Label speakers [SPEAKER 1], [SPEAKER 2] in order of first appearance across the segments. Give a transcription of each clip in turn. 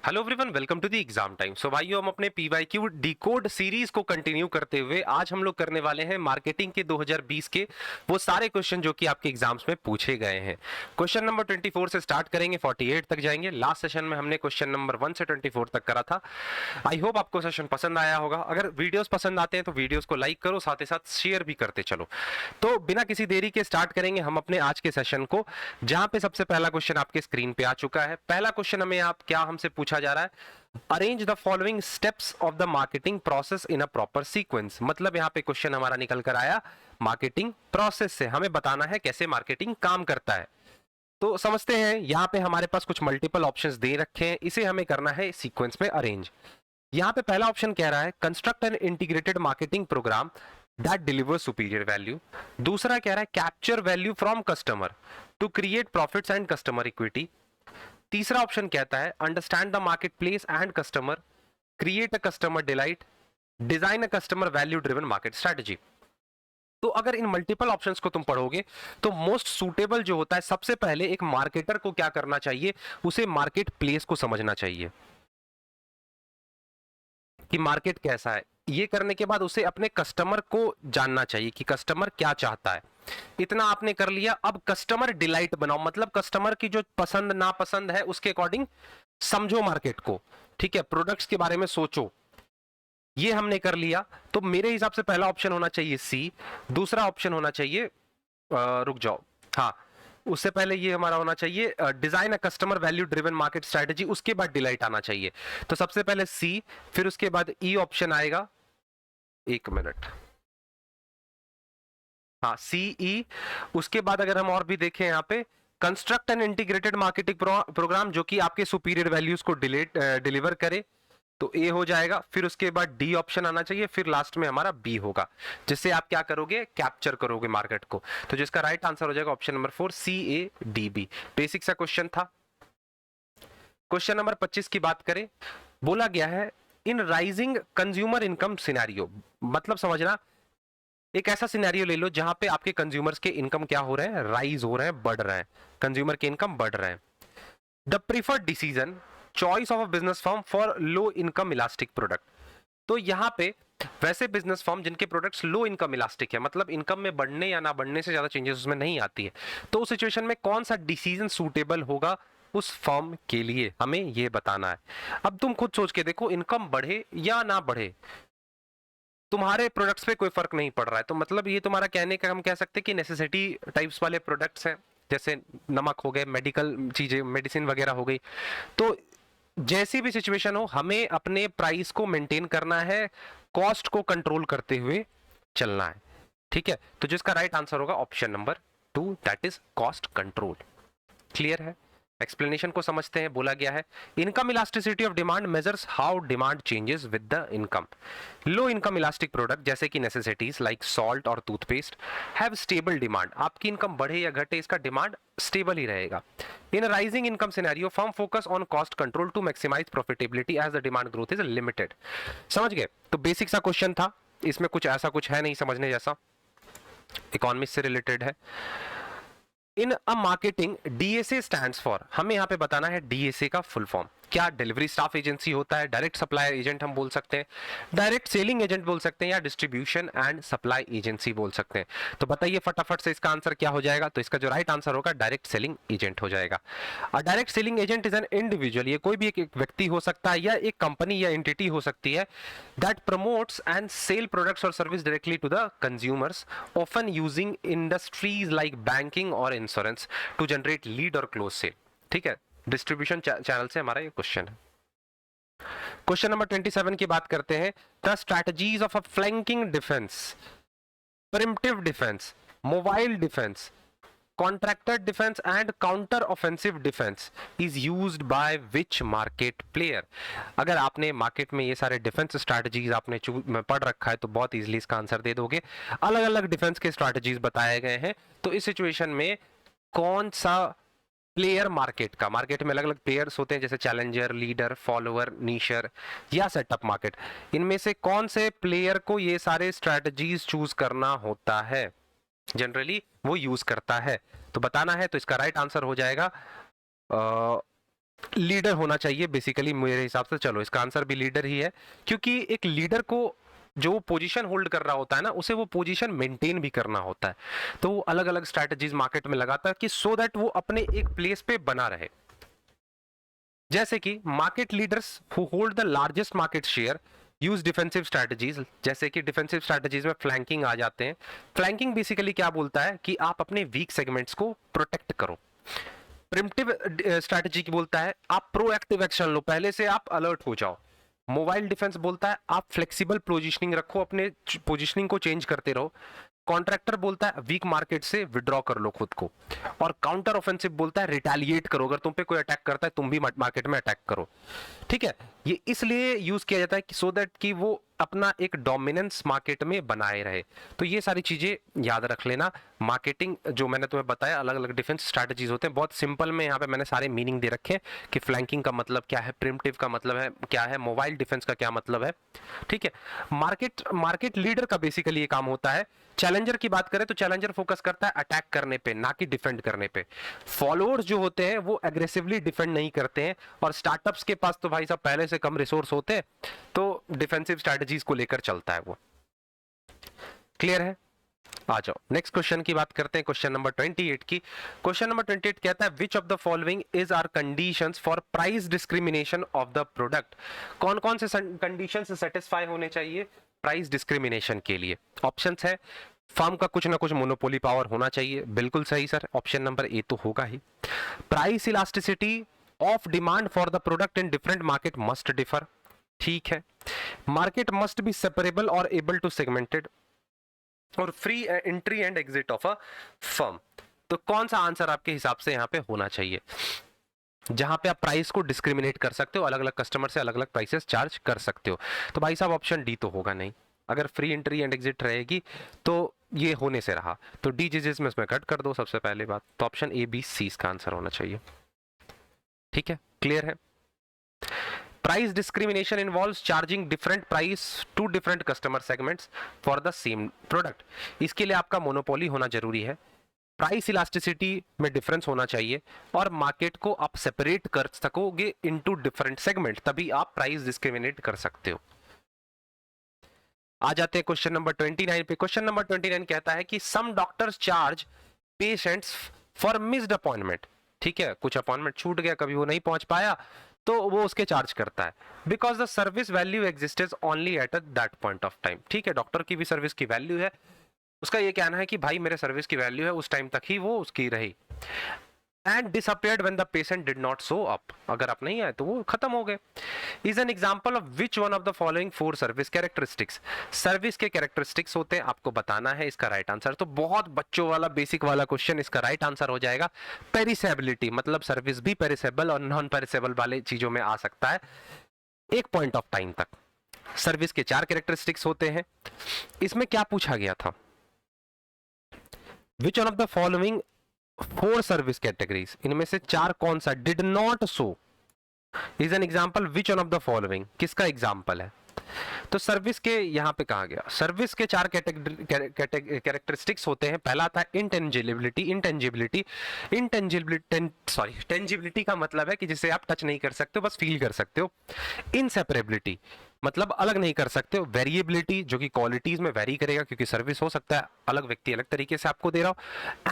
[SPEAKER 1] Hello everyone, welcome to the exam time. So भाइयों, हम अपने पीवाईक्यू डिकोड सीरीज को कंटिन्यू करते हुए आज हम लोग करने वाले हैं मार्केटिंग के 2020 के वो सारे क्वेश्चन जो कि आपके एग्जाम्स में पूछे गए हैं। क्वेश्चन नंबर 24 से स्टार्ट करेंगे, 48 तक जाएंगे। लास्ट सेशन में हमने क्वेश्चन नंबर 1 से 24 तक करा था। आई होप आपको सेशन पसंद आया होगा। अगर वीडियोस पसंद आते हैं तो वीडियोस को लाइक करो, साथ ही साथ शेयर भी करते चलो। तो बिना किसी देरी के स्टार्ट करेंगे हम अपने आज के सेशन को, जहां पे सबसे पहला क्वेश्चन आपके स्क्रीन पे आ चुका है। पहला क्वेश्चन हमें आप क्या हमसे पूछा जा रहा है, arrange the following steps of the marketing process in a proper sequence. मतलब यहां पे क्वेश्चन हमारा निकल कर आया मार्केटिंग प्रोसेस से, हमें बताना है कैसे मार्केटिंग काम करता है। तो समझते हैं, यहां पे हमारे पास कुछ मल्टीपल ऑप्शंस दे रखे हैं, इसे हमें करना है सीक्वेंस में अरेंज। यहां पे पहला ऑप्शन कह रहा है construct an integrated marketing programme that deliver superior value. दूसरा कह रहा है capture value from customer to create profits and customer equity. तीसरा ऑप्शन कहता है understand the market place and customer, create a customer delight, design a customer value driven market strategy. तो अगर इन multiple options को तुम पढ़ोगे तो मोस्ट सूटेबल जो होता है, सबसे पहले एक मार्केटर को क्या करना चाहिए, उसे मार्केट प्लेस को समझना चाहिए कि मार्केट कैसा है। ये करने के बाद उसे अपने कस्टमर को जानना चाहिए कि कस्टमर क्या चाहता है। इतना आपने कर लिया। अब कस्टमर डिलाइट बनाओ, मतलब कस्टमर की जो पसंद नापसंद है उसके अकॉर्डिंग समझो मार्केट को। ठीक है, प्रोडक्ट्स के बारे में सोचो। ये हमने कर लिया। तो मेरे हिसाब से पहला ऑप्शन होना चाहिए सी। दूसरा ऑप्शन होना चाहिए रुक जाओ, हाँ, उससे पहले ये हमारा होना चाहिए design a customer value driven market strategy, उसके बाद डिलाइट आना चाहिए। तो सबसे पहले सी, फिर उसके बाद ई ऑप्शन आएगा। एक मिनट, हाँ, सीई। उसके बाद अगर हम और भी देखें यहाँ पे construct an integrated marketing programme जो कि आपके सुपीरियर वैल्यूज को डिलीवर करे, तो ए हो जाएगा। फिर उसके बाद डी ऑप्शन आना चाहिए, फिर लास्ट में हमारा बी होगा, जिससे आप क्या करोगे, कैप्चर करोगे मार्केट को। तो जिसका राइट आंसर हो जाएगा option number 4, C A D B. Basic सा क्वेश्चन था। क्वेश्चन नंबर 25 की बात करें, बोला गया है in rising consumer income scenario. मतलब समझना, एक ऐसा सिनेरियो ले लो जहां पे आपके कंज्यूमर्स के इनकम क्या हो रहे हैं, राइज हो रहे हैं, बढ़ रहे हैं। कंज्यूमर के इनकम बढ़ रहे हैं। The preferred decision choice of a business firm for low income elastic product. तो यहां पे वैसे बिजनेस फर्म जिनके प्रोडक्ट्स लो इनकम इलास्टिक है, मतलब इनकम में बढ़ने या ना बढ़ने से ज्यादा चेंजेस उसमें नहीं आती है, तो उस सिचुएशन में कौन सा डिसीजन सूटेबल होगा उस फर्म के लिए, हमें यह बताना है। अब तुम खुद सोच के देखो, इनकम बढ़े या ना बढ़े, तुम्हारे प्रोडक्ट्स पे कोई फर्क नहीं पड़ रहा है। तो मतलब ये तुम्हारा कहने का हम कह सकते हैं कि नेसेसिटी टाइप्स वाले प्रोडक्ट्स हैं, जैसे नमक हो गए, मेडिकल चीजें, मेडिसिन वगैरह हो गई। तो जैसी भी सिचुएशन हो, हमें अपने प्राइस को मेंटेन करना है, कॉस्ट को कंट्रोल करते हुए चलना है। ठीक है, तो जिसका राइट आंसर होगा option number 2, that is cost control. Clear है? एक्सप्लेनेशन को समझते हैं। बोला गया है income elasticity of demand measures how demand changes with the income. Low income elastic product जैसे कि नेसेसिटीज लाइक सॉल्ट और टूथपेस्ट हैव स्टेबल डिमांड। आपकी इनकम बढ़े या घटे, इसका डिमांड स्टेबल ही रहेगा। In rising income scenario firm focus on cost control to maximise profitability as the demand growth is limited. समझ गए? तो बेसिक सा क्वेश्चन था, इसमें कुछ ऐसा कुछ है नहीं समझने जैसा, इकोनॉमिक्स से रिलेटेड है। In a marketing DSA stands for, हमें यहां पे बताना है डीएसए का फुल फॉर्म क्या। डिलीवरी स्टाफ एजेंसी होता है, डायरेक्ट सप्लायर एजेंट हम बोल सकते हैं, डायरेक्ट सेलिंग एजेंट बोल सकते हैं, या डिस्ट्रीब्यूशन एंड सप्लाई एजेंसी बोल सकते हैं। तो बताइए फटाफट से इसका आंसर क्या हो जाएगा। तो इसका जो राइट आंसर होगा डायरेक्ट सेलिंग एजेंट हो जाएगा। Direct selling agent is an individual, ये कोई भी एक व्यक्ति हो सकता है या एक कंपनी या एंटिटी हो सकती है, that promotes and sell products और service directly to the consumers, often using industries like banking और इंश्योरेंस टू जनरेट लीड और क्लोज सेल। ठीक है, डिस्ट्रीब्यूशन चैनल से हमारा ये क्वेश्चन है। क्वेश्चन नंबर 27 की बात करते हैं, the strategies of a flanking defence, primitive defence, mobile defence, contractor defence and counter offensive defence is used by which market player. अगर आपने मार्केट में ये सारे डिफेंस स्ट्रैटेजीज आपने पढ़ रखा है तो बहुत इजीली इसका आंसर दे दोगे। अलग अलग डिफेंस के स्ट्रैटेजीज बताए गए हैं। तो इस सिचुएशन में कौन सा प्लेयर मार्केट का, मार्केट में अलग अलग प्लेयर्स होते हैं जैसे चैलेंजर, लीडर, फॉलोअर, नीशर या सेटअप मार्केट, इनमें से कौन से प्लेयर को ये सारे स्ट्रैटेजीज चूज करना होता है, जनरली वो यूज करता है। तो बताना है। तो इसका राइट आंसर हो जाएगा लीडर होना चाहिए बेसिकली मेरे हिसाब से। चलो इसका आंसर भी लीडर ही है, क्योंकि एक लीडर को जो पोजीशन होल्ड कर रहा होता है ना, उसे वो पोजीशन मेंटेन भी करना होता है। तो वो अलग अलग स्ट्रैटेजीज मार्केट में लगाता है कि सो दैट वो अपने एक प्लेस पे बना रहे। जैसे कि market leaders who hold the largest market share use defensive strategies. जैसे कि डिफेंसिव स्ट्रैटेजीज में फ्लैंकिंग आ जाते हैं। फ्लैंकिंग बेसिकली क्या बोलता है कि आप अपने वीक सेगमेंट्स को प्रोटेक्ट करो। प्रिमिटिव स्ट्रैटेजी की बोलता है आप प्रोएक्टिव एक्शन लो, पहले से आप अलर्ट हो जाओ। मोबाइल डिफेंस बोलता है आप फ्लेक्सिबल पोजीशनिंग रखो, अपने पोजीशनिंग को चेंज करते रहो। कॉन्ट्रैक्टर बोलता है वीक मार्केट से विड्रॉ कर लो खुद को। और काउंटर ऑफेंसिव बोलता है रिटेलिएट करो, अगर तुम पे कोई अटैक करता है तुम भी मार्केट में अटैक करो। ठीक है, ये इसलिए यूज किया जाता है कि सो दैट कि वो अपना एक डोमिनेंस मार्केट में बनाए रहे। तो ये सारी चीजें याद रख लेना। मार्केटिंग जो मैंने तुम्हें बताया, अलग अलग डिफेंस स्ट्रैटेजीज होते हैं, बहुत सिंपल में यहाँ पे मैंने सारे मीनिंग दे रखे हैं कि फ्लैंकिंग का मतलब क्या है, प्रिमिटिव का मतलब है क्या है, मोबाइल डिफेंस का क्या मतलब है। ठीक है, मार्केट लीडर का बेसिकली ये काम होता है। चैलेंजर की बात करें तो चैलेंजर फोकस करता है अटैक करने पे, ना कि डिफेंड करने पे। फॉलोअर्स जो होते हैं वो एग्रेसिवली डिफेंड नहीं करते हैं, और स्टार्टअप्स के पास तो भाई साहब पहले से कम रिसोर्स होते हैं, तो डिफेंसिव स्ट्रैटेजीज को लेकर चलता है वो। क्लियर है? आ जाओ नेक्स्ट क्वेश्चन की बात करते हैं, क्वेश्चन नंबर 28 की। क्वेश्चन नंबर 28 कहता है which of the following is are conditions for price discrimination of the product. कौन कौन से कंडीशन से सेटिस्फाई होने चाहिए प्राइस डिस्क्रिमिनेशन के लिए? ऑप्शंस है फर्म का कुछ ना कुछ मोनोपोली पावर होना चाहिए, बिल्कुल सही सर, ऑप्शन नंबर ए तो होगा ही। Price elasticity of demand for the product in different market must differ, ठीक है। मार्केट मस्ट बी सेपरेबल और एबल टू सेगमेंटेड, और free entry and exit of a firm. तो कौन सा आंसर आपके हिसाब से यहां पे होना चाहिए जहां पे आप प्राइस को डिस्क्रिमिनेट कर सकते हो, अलग अलग कस्टमर से अलग अलग प्राइसेस चार्ज कर सकते हो? तो भाई साहब ऑप्शन डी तो होगा नहीं। अगर फ्री एंट्री एंड एग्जिट रहेगी तो ये होने से रहा, तो डी जिस में इसमें कट कर दो सबसे पहली बात। तो ऑप्शन ए बी सी इसका आंसर होना चाहिए। ठीक है, क्लियर है? Price discrimination involves charging different price to different customer segments for the same product. इसके लिए आपका मोनोपोली होना जरूरी है, प्राइस इलास्टिसिटी में डिफरेंस होना चाहिए, और मार्केट को आप सेपरेट कर सकोगे इनटू डिफरेंट सेगमेंट, तभी आप प्राइस डिस्क्रिमिनेट कर सकते हो। आ जाते हैं क्वेश्चन नंबर 29 पे। क्वेश्चन नंबर 29 कहता है कि some doctors charge patients for missed appointment. ठीक है, कुछ अपॉइंटमेंट छूट गया, कभी वो नहीं पहुंच पाया, तो वो उसके चार्ज करता है। Because the service value existed only at that point of time. ठीक है, डॉक्टर की भी सर्विस की वैल्यू है, उसका ये कहना है कि भाई मेरे सर्विस की वैल्यू है, उस टाइम तक ही वो उसकी रही। And disappeared when the patient did not show up, अगर आप नहीं आए तो वो खत्म हो गए। Is an example of which one of the following four service characteristics. Service के कैरेक्टरिस्टिक्स होते हैं, आपको बताना है इसका राइट आंसर। तो बहुत बच्चों वाला बेसिक वाला क्वेश्चन, इसका राइट आंसर हो जाएगा पेरिसेबिलिटी, मतलब सर्विस भी पेरिसेबल और नॉन पेरिसेबल वाले चीजों में आ सकता है एक पॉइंट ऑफ टाइम तक। सर्विस के चार कैरेक्टरिस्टिक्स होते हैं। इसमें क्या पूछा गया था, which one of the following four service categories, इनमें से चार कौन सा did not show is an example which one of the following, किसका एग्जाम्पल है? तो सर्विस के यहां पे कहा गया, सर्विस के चार कैरेक्टरिस्टिक्स होते हैं। पहला था इंटेंजिबिलिटी। टेंजिबिलिटी का मतलब है कि जिसे आप टच नहीं कर सकते हो, बस फील कर सकते हो। इनसेपरेबिलिटी मतलब अलग नहीं कर सकते हो। वेरिएबिलिटी जो कि क्वालिटीज में वेरी करेगा, क्योंकि सर्विस हो सकता है अलग व्यक्ति अलग तरीके से आपको दे रहा हो।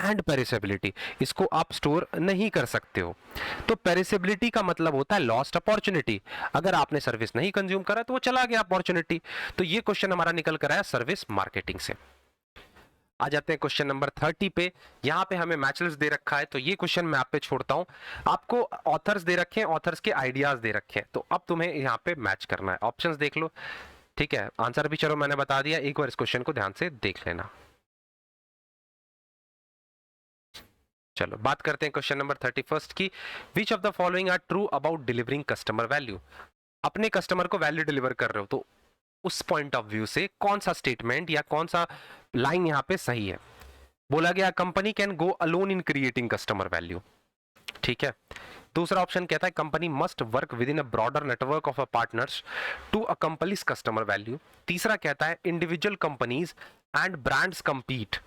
[SPEAKER 1] एंड पेरिसेबिलिटी, इसको आप स्टोर नहीं कर सकते हो। तो पेरिसेबिलिटी का मतलब होता है लॉस्ट अपॉर्चुनिटी, अगर आपने सर्विस नहीं कंज्यूम करा तो वो चला गया अपॉर्चुनिटी। तो ये क्वेश्चन हमारा निकल कर आया सर्विस मार्केटिंग से। आ जाते हैं क्वेश्चन नंबर 30 पे। यहां पे हमें मैच दे रखा है, तो ये क्वेश्चन मैं आप पे छोड़ता हूं। आपको ऑथर्स दे रखे हैं, ऑथर्स के आइडियाज दे रखे हैं, तो अब तुम्हें यहां पे मैच करना है। ऑप्शंस देख लो, ठीक है, आंसर भी चलो मैंने बता दिया, एक बार इस क्वेश्चन को ध्यान से देख लेना। चलो बात करते हैं क्वेश्चन नंबर 31 की। Which of the following are true about delivering customer value. अपने कस्टमर को वैल्यू डिलीवर कर रहे हो, तो उस पॉइंट ऑफ व्यू से कौन सा स्टेटमेंट या कौन सा लाइन यहां पे सही है? बोला गया company can go alone in creating customer value. ठीक है, दूसरा ऑप्शन कहता है company must work within a broader network of partners to accomplish customer value. तीसरा कहता है individual companies and brands compete,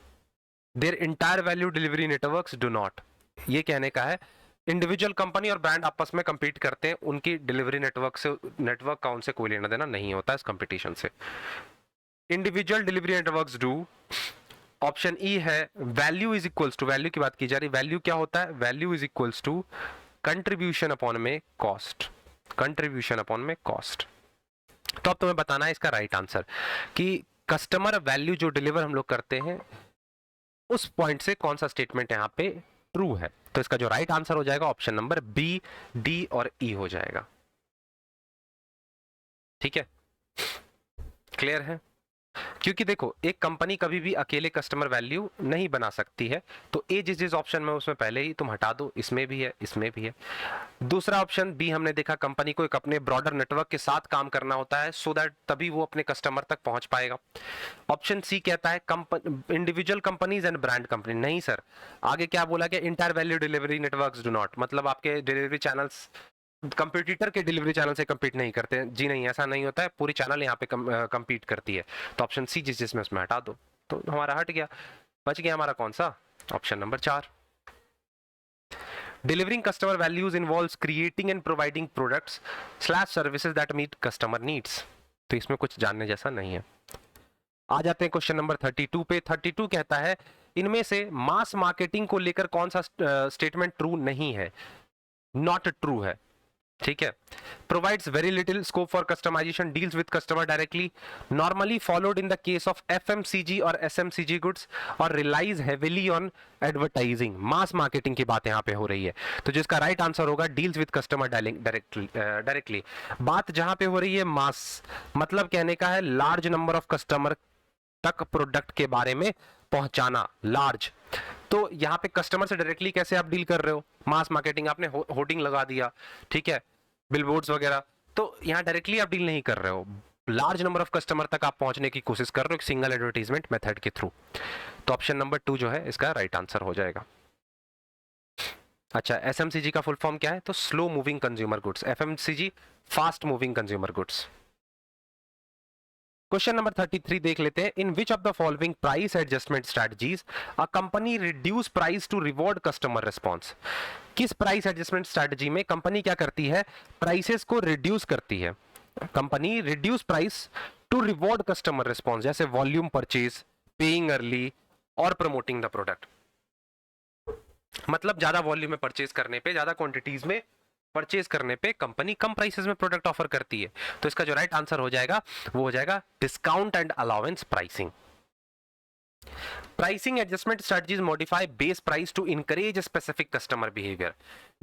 [SPEAKER 1] their entire value delivery networks do not. ये कहने का है इंडिविजुअल कंपनी और ब्रांड आपस में compete करते हैं, उनकी डिलीवरी नेटवर्क का उनसे कोई लेना देना नहीं होता इस कंपटीशन से। Individual delivery networks do, option E है value is equals to, value की बात की जा रही, वैल्यू क्या होता है, value is equals to contribution upon में कॉस्ट, कंट्रीब्यूशन अपॉन में कॉस्ट। तो अब तुम्हें बताना है इसका राइट आंसर कि कस्टमर वैल्यू जो डिलीवर हम लोग करते हैं उस पॉइंट से कौन सा स्टेटमेंट यहां पे ट्रू है। तो इसका जो राइट आंसर हो जाएगा ऑप्शन नंबर बी, डी और ई हो जाएगा। ठीक है, क्लियर है। क्योंकि देखो एक कंपनी कभी भी अकेले कस्टमर वैल्यू नहीं बना सकती है, तो ए जिस जिस ऑप्शन में उसमें पहले ही तुम हटा दो, इसमें भी है इसमें भी है। दूसरा ऑप्शन बी हमने देखा कंपनी को एक अपने ब्रॉडर नेटवर्क के साथ काम करना होता है सो दैट तभी वो अपने कस्टमर तक पहुंच पाएगा। ऑप्शन सी कहता है individual companies and brand company, नहीं सर, आगे क्या बोला गया, entire value delivery networks do not, मतलब आपके डिलीवरी चैनल्स कंपटीटर के डिलीवरी चैनल से compete नहीं करते हैं, जी नहीं, ऐसा नहीं होता है, पूरी चैनल यहाँ पे compete करती है। तो ऑप्शन सी जिस जिसमें उसमें हटा दो, तो हमारा हट गया, बच गया हमारा कौन सा, option number 4। Delivering customer values involves creating and providing products / services that meet customer needs। तो इसमें कुछ जानने जैसा नहीं है। आ जाते हैं क्वेश्चन नंबर 32 पे। 32 कहता है इनमें से मास मार्केटिंग को लेकर कौन सा स्टेटमेंट ट्रू नहीं है, नॉट ट्रू है। ठीक है, provides very little scope for customization, deals with customer directly, normally followed in the case of FMCG और SMCG goods, और relies heavily on advertising। Mass marketing की बात यहाँ पे हो रही है, तो जिसका राइट आंसर होगा डील्स विद कस्टमर डायरेक्टली। बात जहां पे हो रही है मास, मतलब कहने का है लार्ज नंबर ऑफ कस्टमर तक प्रोडक्ट के बारे में पहुंचाना, लार्ज। तो यहाँ पे कस्टमर से डायरेक्टली कैसे आप डील कर रहे हो, मास मार्केटिंग, आपने होर्डिंग लगा दिया, ठीक है, बिलबोर्ड्स वगैरह, तो यहाँ डायरेक्टली आप डील नहीं कर रहे हो, लार्ज नंबर ऑफ कस्टमर तक आप पहुंचने की कोशिश कर रहे हो सिंगल एडवर्टाइजमेंट मेथड के थ्रू। तो ऑप्शन नंबर 2 जो है इसका राइट आंसर हो जाएगा। अच्छा, एसएमसीजी का फुल फॉर्म क्या है, तो slow moving consumer goods, FMCG fast moving consumer goods. Question number 33 देख लेते हैं। In which of the following price adjustment strategies a company reduce price to reward customer response. किस प्राइस एडजस्टमेंट स्ट्रेटजी में company क्या करती है, prices को reduce करती है। Company reduce price to reward customer response, जैसे वॉल्यूम परचेज, पेइंग अर्ली और प्रमोटिंग द प्रोडक्ट। मतलब ज्यादा वॉल्यूम में परचेज करने पे, ज्यादा क्वांटिटीज में परचेज करने पे कंपनी कम प्राइसेस में प्रोडक्ट ऑफर करती है। तो इसका जो राइट आंसर हो जाएगा वो हो जाएगा discount and allowance pricing. Pricing adjustment strategies modify base price to encourage specific customer behaviour.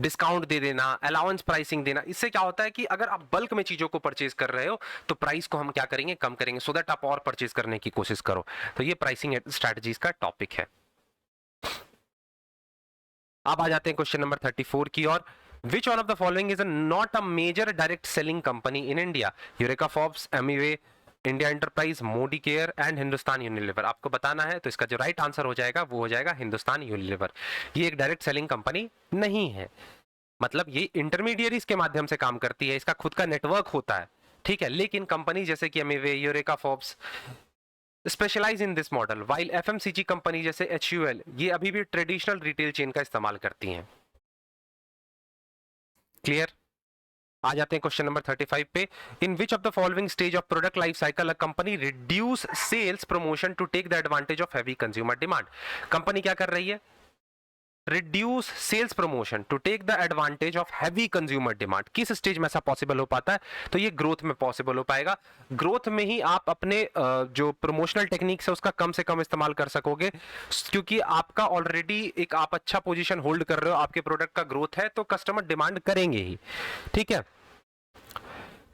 [SPEAKER 1] Discount दे देना, अलाउंस प्राइसिंग देना, इससे क्या होता है कि अगर आप बल्क में चीजों को परचेज कर रहे हो तो प्राइस को हम क्या करेंगे, कम करेंगे, सो दैट आप और परचेज करने की कोशिश करो। तो ये प्राइसिंग स्ट्रेटजीज का टॉपिक है। अब आ जाते हैं क्वेश्चन नंबर 34 की ओर। Which one of the following is not a major direct selling company in India? Eureka Forbes, Amway, India enterprise, Modi care and Hindustan Unilever. आपको बताना है, तो इसका जो राइट आंसर हो जाएगा वो हो जाएगा हिंदुस्तान यूनिलीवर। ये एक डायरेक्ट सेलिंग कंपनी नहीं है, मतलब ये इंटरमीडियरीज के माध्यम से काम करती है, इसका खुद का नेटवर्क होता है, ठीक है। लेकिन कंपनी जैसे कि Amway, Eureka Forbes specialise in this model, while FMCG company जैसे एचयूएल ये अभी भी ट्रेडिशनल रिटेल चेन का इस्तेमाल करती हैं। क्लियर। आ जाते हैं क्वेश्चन नंबर 35 पे। In which of the following stage of product life cycle a company reduce sales promotion to take the advantage of heavy consumer demand. Company क्या कर रही है, reduce sales promotion to take the advantage of heavy consumer demand. किस stage में ऐसा possible हो पाता है, तो ये ग्रोथ में पॉसिबल हो पाएगा। ग्रोथ में ही आप अपने जो प्रमोशनल टेक्निक्स है उसका कम से कम इस्तेमाल कर सकोगे, क्योंकि आपका ऑलरेडी एक आप अच्छा पोजीशन होल्ड कर रहे हो, आपके प्रोडक्ट का ग्रोथ है तो कस्टमर डिमांड करेंगे ही, ठीक है।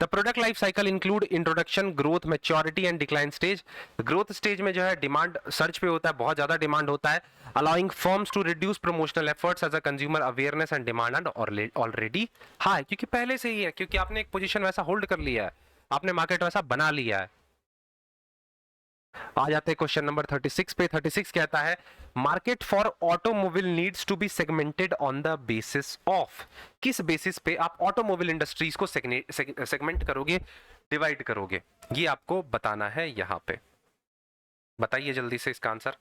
[SPEAKER 1] The product life cycle include introduction, growth, maturity and decline stage. Growth stage में जो है डिमांड सर्च पे होता है, बहुत ज्यादा डिमांड होता है, allowing firms to reduce promotional efforts as a consumer awareness and demand and already high, क्योंकि पहले से ही है, क्योंकि आपने एक पोजीशन वैसा होल्ड कर लिया है, आपने मार्केट वैसा बना लिया है। आ जाते हैं क्वेश्चन नंबर 36 पे। 36 कहता है market for automobile needs to be segmented on the basis of. किस बेसिस पे आप ऑटोमोबाइल इंडस्ट्रीज को सेगमेंट करोगे, डिवाइड करोगे, ये आपको बताना है यहां पे। बताइए जल्दी से इसका आंसर।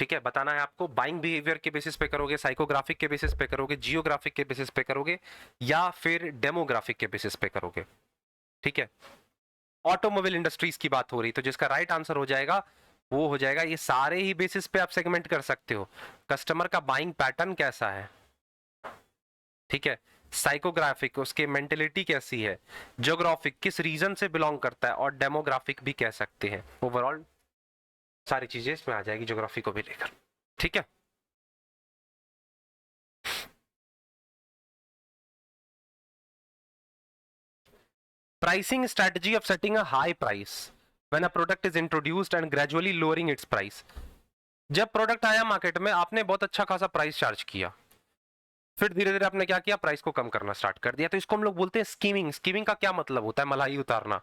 [SPEAKER 1] ठीक है, बताना है आपको बाइंग बिहेवियर के बेसिस पे करोगे, साइकोग्राफिक के बेसिस पे करोगे, जियोग्राफिक के बेसिस पे करोगे, या फिर डेमोग्राफिक के बेसिस पे करोगे। ठीक है, ऑटोमोबाइल इंडस्ट्रीज की बात हो रही, तो जिसका राइट आंसर हो जाएगा वो हो जाएगा, ये सारे ही बेसिस पे आप सेगमेंट कर सकते हो। कस्टमर का बाइंग पैटर्न कैसा है, ठीक है, साइकोग्राफिक उसके मेंटेलिटी कैसी है, ज्योग्राफिक किस रीजन से बिलोंग करता है, और डेमोग्राफिक भी कह सकते हैं। ओवरऑल सारी चीजें इसमें आ जाएगी ज्योग्राफी को भी लेकर। ठीक है, pricing strategy of setting a high price when a product is introduced and gradually lowering its price। जब प्रोडक्ट आया मार्केट में, आपने बहुत अच्छा खासा प्राइस चार्ज किया, फिर धीरे धीरे आपने क्या किया, प्राइस को कम करना स्टार्ट कर दिया, तो इसको हम लोग बोलते हैं स्कीमिंग। स्कीमिंग का क्या मतलब होता है, मलाई उतारना।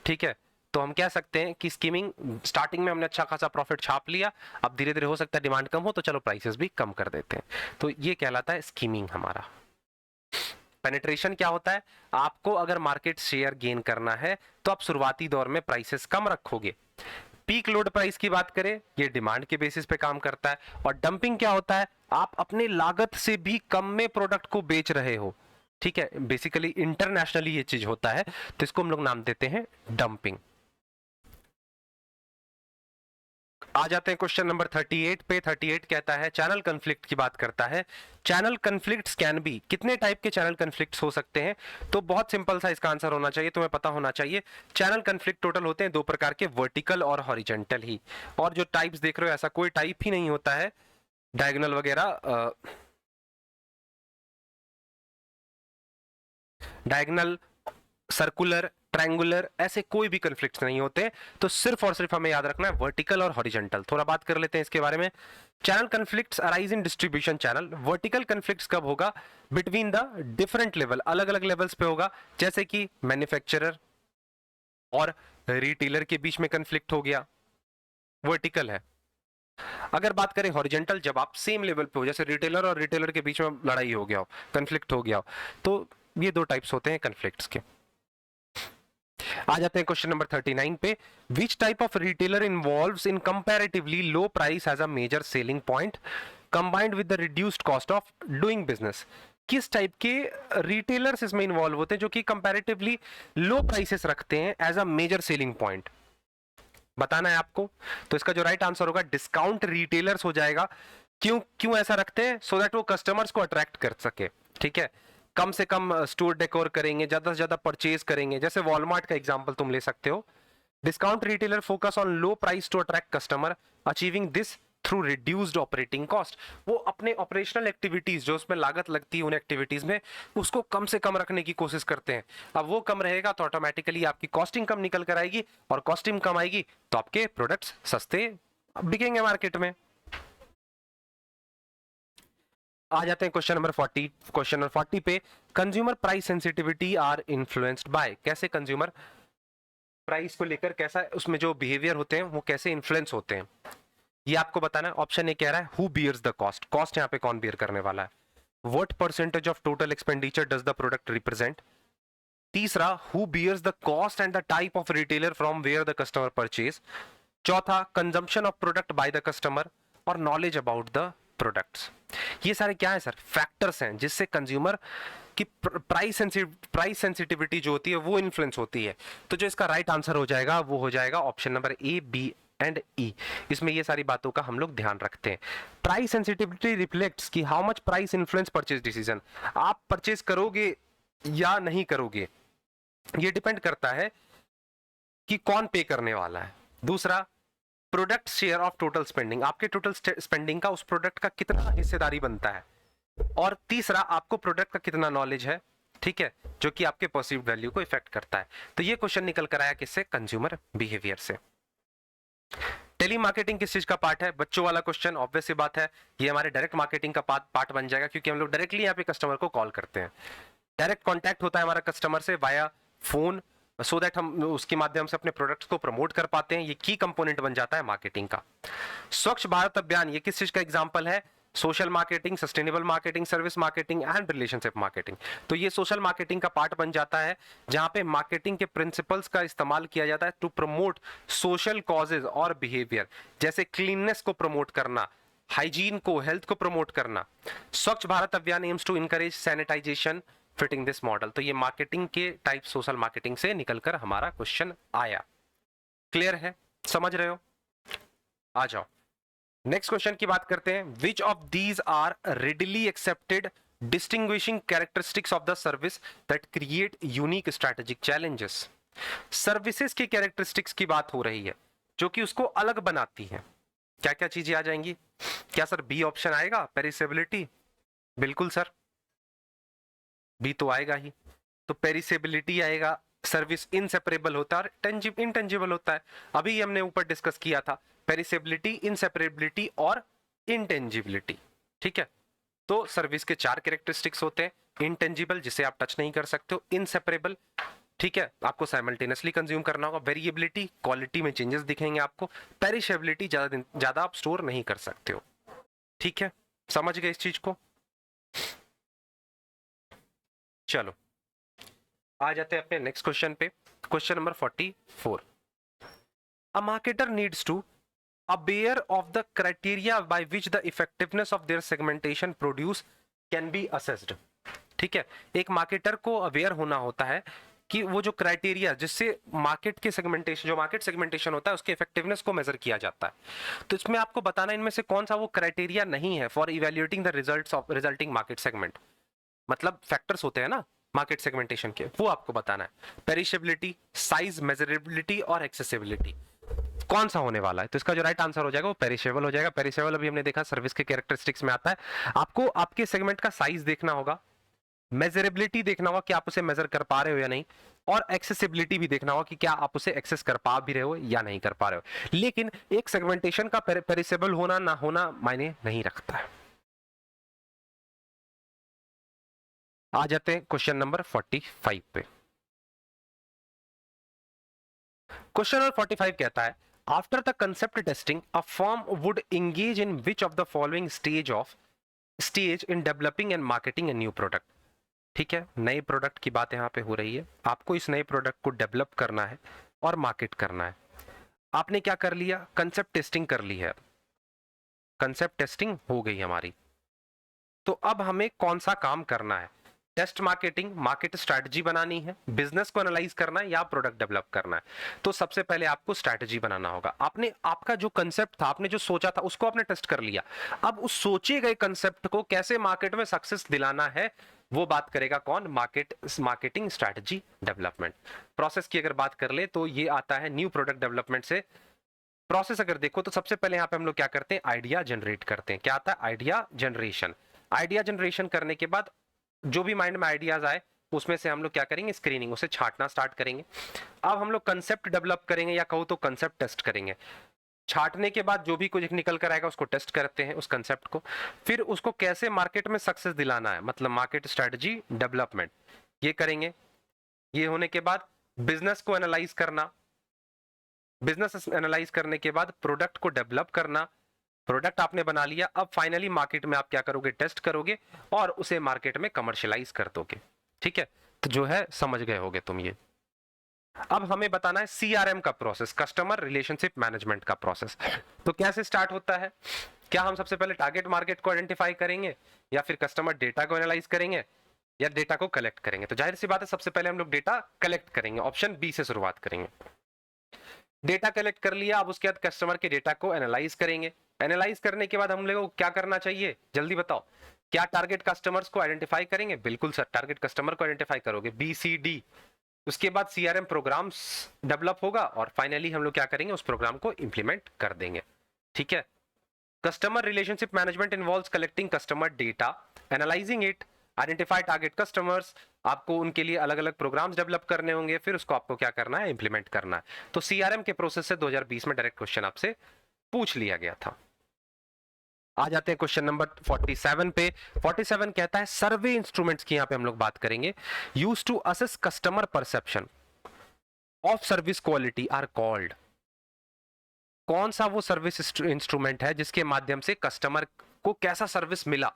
[SPEAKER 1] ठीक है, तो हम कह सकते हैं कि स्कीमिंग, स्टार्टिंग में हमने अच्छा खासा प्रॉफिट छाप लिया, अब धीरे धीरे हो सकता है डिमांड कम हो, तो चलो प्राइसेस भी कम कर देते हैं, तो ये कहलाता है स्कीमिंग हमारा। पेनिट्रेशन क्या होता है, आपको अगर मार्केट शेयर गेन करना है तो आप शुरुआती दौर में प्राइसेस कम रखोगे। पीक लोड प्राइस की बात करें, ये डिमांड के बेसिस पे काम करता है। और डंपिंग क्या होता है, आप अपने लागत से भी कम में प्रोडक्ट को बेच रहे हो। ठीक है, बेसिकली इंटरनेशनली ये चीज होता है, तो इसको हम लोग नाम देते हैं डंपिंग। आ जाते हैं क्वेश्चन नंबर 38 पे। 38 कहता है, चैनल कन्फ्लिक्ट की बात करता है। चैनल कन्फ्लिक्ट्स कैन बी, कितने टाइप के चैनल कन्फ्लिक्ट्स हो सकते हैं, तो बहुत सिंपल सा इसका आंसर होना चाहिए, तुम्हें पता होना चाहिए। चैनल कन्फ्लिक्ट टोटल होते हैं दो प्रकार के, वर्टिकल और हॉरिजेंटल ही। और जो टाइप्स देख रहे हो, ऐसा कोई टाइप ही नहीं होता है डायगोनल वगैरह, डायगोनल, सर्कुलर, ट्रायंगुलर, ऐसे कोई भी कन्फ्लिक्ट्स नहीं होते। तो सिर्फ और सिर्फ हमें याद रखना है वर्टिकल और हॉरिजॉन्टल। थोड़ा बात कर लेते हैं इसके बारे में। Channel conflicts arise in distribution channel. Vertical conflicts कब होगा, बिटवीन द डिफरेंट लेवल, अलग अलग लेवल्स पे होगा, जैसे कि मैन्युफैक्चरर और रिटेलर के बीच में कन्फ्लिक्ट हो गया, वर्टिकल है। अगर बात करें हॉरिजॉन्टल, जब आप सेम लेवल पे हो, जैसे रिटेलर और रिटेलर के बीच में लड़ाई हो गया हो, कन्फ्लिक्ट हो गया हो, तो ये दो टाइप्स होते हैं कन्फ्लिक्ट्स के। आ जाते हैं क्वेश्चन नंबर 39 पे। Which type of retailer involves in comparatively low price as a major selling point combined with the reduced cost of doing business. किस टाइप के रिटेलर्स इसमें इन्वॉल्व होते हैं जो कि कंपैरेटिवली लो प्राइसेस रखते हैं as a major selling point, बताना है आपको। तो इसका जो राइट आंसर होगा डिस्काउंट रिटेलर्स हो जाएगा। क्यों क्यों ऐसा रखते हैं, सो दैट वो कस्टमर्स को अट्रैक्ट कर सके। ठीक है, कम से कम स्टोर डेकोर करेंगे, ज्यादा से ज्यादा परचेज करेंगे, जैसे वॉलमार्ट का एग्जांपल तुम ले सकते हो। Discount retailer focus on low price to attract customer, achieving this through reduced operating cost. वो अपने ऑपरेशनल एक्टिविटीज, जो उसमें लागत लगती है उन एक्टिविटीज में, उसको कम से कम रखने की कोशिश करते हैं। अब वो कम रहेगा तो ऑटोमेटिकली आपकी कॉस्टिंग कम निकल कर आएगी, और कॉस्टिंग कम आएगी तो आपके प्रोडक्ट्स सस्ते बिकेंगे मार्केट में। आ जाते हैं क्वेश्चन नंबर 40। क्वेश्चन नंबर 40 पे, consumer price sensitivity are influenced by. कैसे कंज्यूमर प्राइस को लेकर कैसा उसमें जो बिहेवियर होते हैं वो कैसे इन्फ्लुएंस होते हैं, ये आपको बताना है। ऑप्शन ए कह रहा है who bears the cost. Cost यहाँ पे कौन बियर करने वाला है। What percentage of total expenditure does the product represent. तीसरा, who bears the cost and the type of retailer from where the customer purchase. चौथा, consumption of product by the customer, और knowledge about the products. ये सारे क्या है sir, factors हैं जिससे consumer की प्राइस सेंसिटिविटी जो होती है वो इन्फ्लुएंस होती है। तो जो इसका राइट आंसर हो जाएगा वो हो जाएगा option number A, B and E. इसमें ये सारी बातों का हम लोग ध्यान रखते हैं। प्राइस सेंसिटिविटी रिफ्लेक्ट्स की how much price influence purchase decision. आप परचेज करोगे या नहीं करोगे, ये डिपेंड करता है कि कौन पे करने वाला है। दूसरा, product share of total spending, आपके टोटल स्पेंडिंग का उस प्रोडक्ट का कितना हिस्सेदारी बनता है। और तीसरा, आपको प्रोडक्ट का कितना नॉलेज है, ठीक है, जो कि आपके परसीव्ड वैल्यू को इफेक्ट करता है। तो ये क्वेश्चन निकल कर आया किससे, कंज्यूमर बिहेवियर से। टेली मार्केटिंग किस चीज का पार्ट है, बच्चों वाला क्वेश्चन, ऑब्वियस सी बात है ये हमारे डायरेक्ट मार्केटिंग का पार्ट बन जाएगा, क्योंकि हम लोग डायरेक्टली यहाँ पे कस्टमर को कॉल करते हैं। डायरेक्ट कॉन्टैक्ट होता है हमारा कस्टमर से वाया फोन, सो दैट हम उसके माध्यम से अपने प्रोडक्ट्स को प्रमोट कर पाते हैं। ये की कंपोनेंट बन जाता है मार्केटिंग का। स्वच्छ भारत अभियान ये किस चीज का एग्जांपल है, social marketing, sustainable marketing, service marketing and relationship marketing. तो ये सोशल मार्केटिंग का पार्ट बन जाता है, जहां पे मार्केटिंग के प्रिंसिपल्स का इस्तेमाल किया जाता है टू प्रमोट सोशल कॉजेज और बिहेवियर, जैसे क्लीननेस को प्रमोट करना, हाइजीन को, हेल्थ को प्रमोट करना। Swachh Bharat Abhiyan aims to encourage sanitisation fitting this model. तो ये मार्केटिंग के टाइप सोशल मार्केटिंग से निकलकर हमारा क्वेश्चन आया। क्लियर है, समझ रहे हो? आ जाओ नेक्स्ट क्वेश्चन की बात करते हैं। Which of these are readily accepted distinguishing characteristics of the service that create unique strategic challenges. Services के कैरेक्टरिस्टिक्स की बात हो रही है जो कि उसको अलग बनाती है। क्या क्या चीजें आ जाएंगी? क्या सर बी ऑप्शन आएगा, पेरिसेबिलिटी? बिल्कुल सर, बी तो आएगा ही। तो पेरिसेबिलिटी आएगा, सर्विस इनसेपरेबल होता है और इंटेंजिबल होता है। अभी हमने ऊपर डिस्कस किया था पेरिसेबिलिटी, इनसेपरेबिलिटी और इंटेंजिबिलिटी। ठीक है, तो सर्विस के 4 कैरेक्टरिस्टिक्स होते हैं। इंटेंजिबल, जिसे आप टच नहीं कर सकते हो। इनसेपरेबल, ठीक है, आपको साइमल्टेनियसली कंज्यूम करना होगा। वेरिएबिलिटी, क्वालिटी में चेंजेस दिखेंगे आपको। पेरिशेबिलिटी, ज्यादा आप स्टोर नहीं कर सकते हो। ठीक है, समझ गए इस चीज को? चलो आ जाते हैं अपने नेक्स्ट क्वेश्चन पे। Question number 44। A marketer needs to aware of the criteria by which the effectiveness of their segmentation produce can be assessed। ठीक है, एक मार्केटर को अवेयर होना होता है कि वो जो क्राइटेरिया जिससे मार्केट के सेगमेंटेशन, जो मार्केट सेगमेंटेशन होता है उसके इफेक्टिवनेस को मेजर किया जाता है। तो इसमें आपको बताना इनमें से कौन सा वो क्राइटेरिया नहीं है for evaluating the results of resulting market segment. मतलब फैक्टर्स होते हैं ना मार्केट सेगमेंटेशन के, वो आपको बताना है। पेरिशेबिलिटी, साइज, मेजरेबिलिटी और एक्सेसिबिलिटी, कौन सा होने वाला है? तो इसका जो राइट आंसर हो जाएगा वो पेरिशेबल हो जाएगा। पेरिशेबल अभी हमने देखा सर्विस के कैरेक्टरिस्टिक्स में आता है। आपको आपके सेगमेंट का साइज देखना होगा, मेजरेबिलिटी देखना होगा कि आप उसे मेजर कर पा रहे हो या नहीं, और एक्सेसिबिलिटी भी देखना होगा कि क्या आप उसे एक्सेस कर पा भी रहे हो या नहीं कर पा रहे हो। लेकिन एक सेगमेंटेशन का पेरिशेबल होना ना होना मायने नहीं रखता है। आ जाते हैं क्वेश्चन नंबर 45 पे। क्वेश्चन नंबर 45 कहता है, after the concept testing a firm would engage in which of the following stage in developing and marketing a new product. ठीक है, नए प्रोडक्ट की बात यहां पे हो रही है। आपको इस नए प्रोडक्ट को डेवलप करना है और मार्केट करना है। आपने क्या कर लिया? कंसेप्ट टेस्टिंग कर ली है। कंसेप्ट टेस्टिंग हो गई हमारी। तो अब हमें कौन सा काम करना है? टेस्ट मार्केटिंग, मार्केट स्ट्रैटेजी बनानी है, बिजनेस को एनालाइज करना है या प्रोडक्ट डेवलप करना है। तो सबसे पहले आपको स्ट्रैटेजी बनाना होगा। आपने आपका जो कंसेप्ट था, आपने जो सोचा था उसको आपने टेस्ट कर लिया। अब उस सोचे गए कंसेप्ट को कैसे मार्केट में सक्सेस दिलाना है वो बात करेगा कौन? Marketing strategy development. प्रोसेस की अगर बात कर ले तो ये आता है न्यू प्रोडक्ट डेवलपमेंट से। प्रोसेस अगर देखो तो सबसे पहले यहाँ पे हम लोग क्या करते हैं? आइडिया जनरेट करते हैं। क्या आता है? Idea generation. आइडिया जनरेशन करने के बाद जो भी माइंड में आइडियाज आए उसमें से हम लोग क्या करेंगे? स्क्रीनिंग, उसे छांटना स्टार्ट करेंगे। अब हम लोग कंसेप्ट डेवलप करेंगे या कहो तो कंसेप्ट टेस्ट करेंगे। छांटने के बाद जो भी कुछ निकल कर आएगा उसको टेस्ट करते हैं उस कंसेप्ट को। फिर उसको कैसे मार्केट में सक्सेस दिलाना है, मतलब मार्केट स्ट्रेटजी डेवलपमेंट, ये करेंगे। ये होने के बाद बिजनेस को एनालाइज करना। बिजनेस एनालाइज करने के बाद प्रोडक्ट को डेवलप करना। प्रोडक्ट आपने बना लिया, अब फाइनली मार्केट में आप क्या करोगे? टेस्ट करोगे और उसे मार्केट में कमर्शियलाइज कर दोगे। ठीक है, तो जो है समझ गए होगे तुम ये। अब हमें बताना है सीआरएम का प्रोसेस, कस्टमर रिलेशनशिप मैनेजमेंट का प्रोसेस। तो कैसे स्टार्ट होता है? क्या हम सबसे पहले टारगेट मार्केट को आइडेंटिफाई करेंगे या फिर कस्टमर डेटा को एनालाइज करेंगे या डेटा को कलेक्ट करेंगे? तो जाहिर सी बात है सबसे पहले हम लोग डेटा कलेक्ट करेंगे। ऑप्शन बी से शुरुआत करेंगे। डेटा कलेक्ट कर लिया, अब उसके बाद कस्टमर के डेटा को एनालाइज करेंगे। एनालाइज करने के बाद हम लोगों को क्या करना चाहिए? जल्दी बताओ। क्या टारगेट कस्टमर्स को आइडेंटिफाई करेंगे? बिल्कुल सर, टारगेट कस्टमर को आइडेंटिफाई करोगे, बी सी डी। उसके बाद सीआरएम प्रोग्राम्स डेवलप होगा और फाइनली हम लोग क्या करेंगे? उस प्रोग्राम को इंप्लीमेंट कर देंगे। ठीक है, customer relationship management involves collecting customer data, analysing it, identify target customers. आपको उनके लिए अलग अलग प्रोग्राम्स डेवलप करने होंगे, फिर उसको आपको क्या करना है? इंप्लीमेंट करना है। तो सीआरएम के प्रोसेस से 2020 में डायरेक्ट क्वेश्चन आपसे पूछ लिया गया था। आ जाते हैं क्वेश्चन नंबर 47 पे। 47 कहता है सर्वे इंस्ट्रूमेंट्स की यहां पे हम लोग बात करेंगे। Use to assess customer perception of service quality are called. कौन सा वो सर्विस इंस्ट्रूमेंट है जिसके माध्यम से कस्टमर को कैसा सर्विस मिला,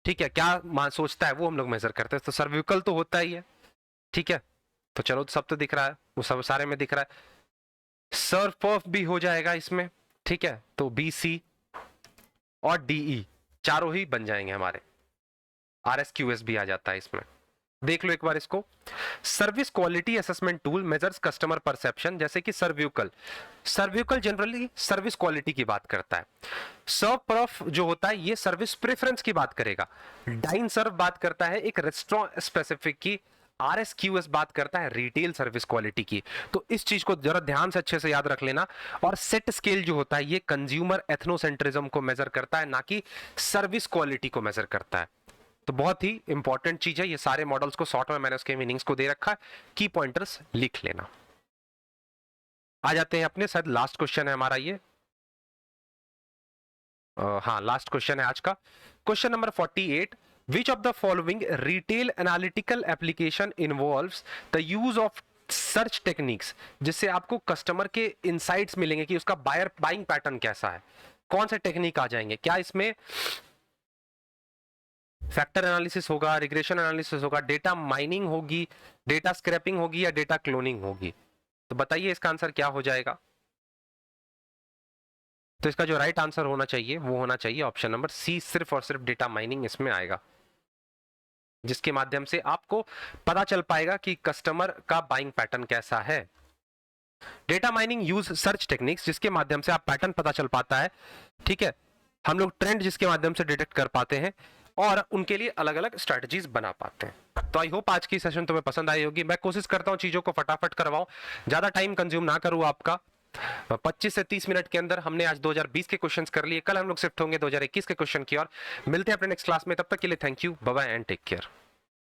[SPEAKER 1] ठीक है, क्या सोचता है, वो हम लोग मेजर करते हैं। तो सर्विकल तो होता ही है। ठीक है, तो चलो सब तो दिख रहा है, वो सब सारे में दिख रहा है। सर्व भी हो जाएगा इसमें। ठीक है, तो बी सी और डीई चारों ही बन जाएंगे हमारे। आरएसक्यूएस भी आ जाता है इसमें। देख लो एक बार इसको। Service quality assessment tool measures customer perception, जैसे कि सर्व्यूकल। सर्व्यूकल जनरली सर्विस क्वालिटी की बात करता है। सर्व प्रॉफ जो होता है ये सर्विस प्रेफरेंस की बात करेगा। डाइन सर्व बात करता है एक रेस्टोरेंट स्पेसिफिक की। आरएसक्यूएस बात करता है रिटेल सर्विस क्वालिटी की। तो इस चीज को जरा ध्यान से अच्छे से याद रख लेना। और सेट स्केल जो होता है ये कंज्यूमर एथनोसेंट्रिज्म को मेजर करता है, ना कि सर्विस क्वालिटी को मेजर करता है। तो बहुत ही इंपॉर्टेंट चीज है। ये सारे मॉडल्स को शॉर्ट में मैंने उसके मीनिंग्स को दे रखा है, की पॉइंटर्स लिख लेना। आ जाते हैं अपने, शायद लास्ट क्वेश्चन है हमारा ये। हाँ लास्ट क्वेश्चन है आज का। Question number 48, which of the following retail analytical application involves the use of search techniques, जिससे आपको कस्टमर के इनसाइट्स मिलेंगे कि उसका बायर बाइंग पैटर्न कैसा है। कौन से टेक्निक आ जाएंगे? क्या इसमें फैक्टर एनालिसिस होगा, रिग्रेशन एनालिसिस होगा, डेटा माइनिंग होगी, डेटा स्क्रैपिंग होगी, या डेटा क्लोनिंग होगी? तो बताइए इसका आंसर क्या हो जाएगा। तो इसका जो राइट आंसर होना चाहिए वो होना चाहिए ऑप्शन नंबर सी, सिर्फ और सिर्फ डेटा माइनिंग इसमें आएगा, जिसके माध्यम से आपको पता चल पाएगा कि कस्टमर का बाइंग पैटर्न कैसा है। Data mining use search techniques, जिसके माध्यम से आप पैटर्न पता चल पाता है। ठीक है, हम लोग ट्रेंड जिसके माध्यम से डिटेक्ट कर पाते हैं और उनके लिए अलग अलग स्ट्रेटजीज बना पाते हैं। तो आई होप आज की सेशन तुम्हें पसंद आई होगी। मैं कोशिश करता हूं चीजों को फटाफट करवाऊं, ज्यादा टाइम कंज्यूम ना करूं आपका। 25 से 30 मिनट के अंदर हमने आज 2020 के क्वेश्चंस कर लिए। कल हम लोग शिफ्ट होंगे 2021 के क्वेश्चन की ओर। मिलते हैं अपने नेक्स्ट क्लास में, तब तक के लिए thank you, bye bye and take care.